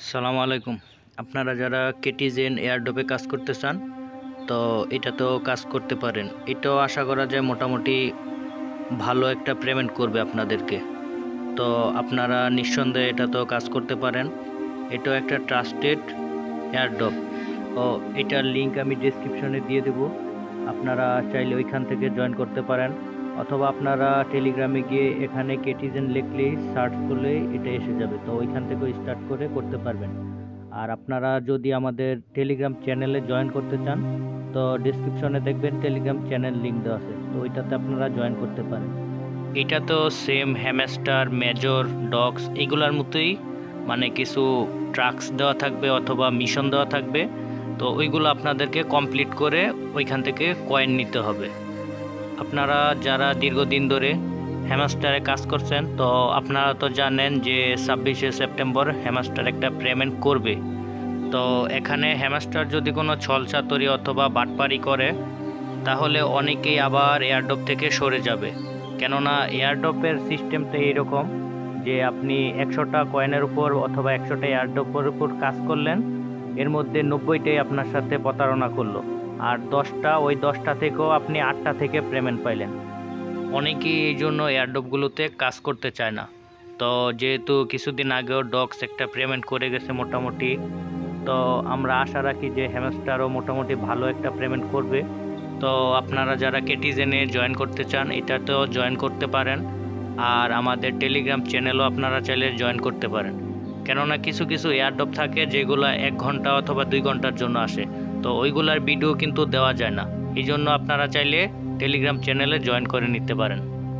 সালামু আলাইকুম। আপনারা যারা কেটিজেন এয়ারড্রপে কাজ করতে চান তো এটাতেও কাজ করতে পারেন। এটাও আশা করা যায় মোটামুটি ভালো একটা পেমেন্ট করবে আপনাদেরকে। তো আপনারা নিঃসন্দেহে এটাতেও কাজ করতে পারেন। এটাও একটা ট্রাস্টেড এয়ারড্রপ। ও এটার লিঙ্ক আমি ডেসক্রিপশনে দিয়ে দেব। আপনারা চাইলে ওইখান থেকে জয়েন করতে পারেন, অথবা আপনারা টেলিগ্রামে গিয়ে এখানে কেটিজেন লিখলেই সার্চ করলেই এটা এসে যাবে। তো ওইখান থেকে স্টার্ট করে করতে পারবেন। আর আপনারা যদি আমাদের টেলিগ্রাম চ্যানেলে জয়েন করতে চান তো ডেসক্রিপশনে দেখবেন টেলিগ্রাম চ্যানেল লিঙ্ক দেওয়া আছে, তো ওইটাতে আপনারা জয়েন করতে পারেন। এটা তো সেম হ্যামস্টার, মেজর, ডগস এগুলার মতোই, মানে কিছু ট্রাক্স দেওয়া থাকবে অথবা মিশন দেওয়া থাকবে। তো ওইগুলো আপনাদেরকে কমপ্লিট করে ওইখান থেকে কয়েন নিতে হবে। আপনারা যারা দীর্ঘদিন ধরে হ্যামস্টারে কাজ করছেন তো আপনারা তো জানেন যে 26শে সেপ্টেম্বর হ্যামস্টার একটা পেমেন্ট করবে। তো এখানে হ্যামস্টার যদি কোনো ছলচাতুরি অথবা বাটপারি করে তাহলে অনেকেই আবার এয়ারড্রপ থেকে সরে যাবে। কেননা এয়ারড্রপের সিস্টেমটা এইরকম যে আপনি 100টা কয়েনের উপর অথবা 100টা এয়ারড্রপের উপর কাজ করলেন, এর মধ্যে 90টাই আপনার সাথে প্রতারণা করলো, আর 10টা ওই 10টা থেকেও আপনি 8টা থেকে পেমেন্ট পাইলেন। অনেকেই এই জন্য এয়ারড্রপগুলোতে কাজ করতে চায় না। তো যেহেতু কিছুদিন আগেও ডগস একটা পেমেন্ট করে গেছে মোটামুটি, তো আমরা আশা রাখি যে হ্যামস্টারও মোটামুটি ভালো একটা পেমেন্ট করবে। তো আপনারা যারা কেটিজেনে জয়েন করতে চান এটাতেও জয়েন করতে পারেন, আর আমাদের টেলিগ্রাম চ্যানেলও আপনারা চাইলে জয়েন করতে পারেন। কেননা কিছু কিছু এয়ারড্রপ থাকে যেগুলো 1 ঘন্টা অথবা 2 ঘন্টার জন্য আসে, তো ওইগুলার ভিডিও কিন্তু দেওয়া যায় না। এই জন্য আপনারা চাইলে টেলিগ্রাম চ্যানেলে জয়েন করে নিতে পারেন।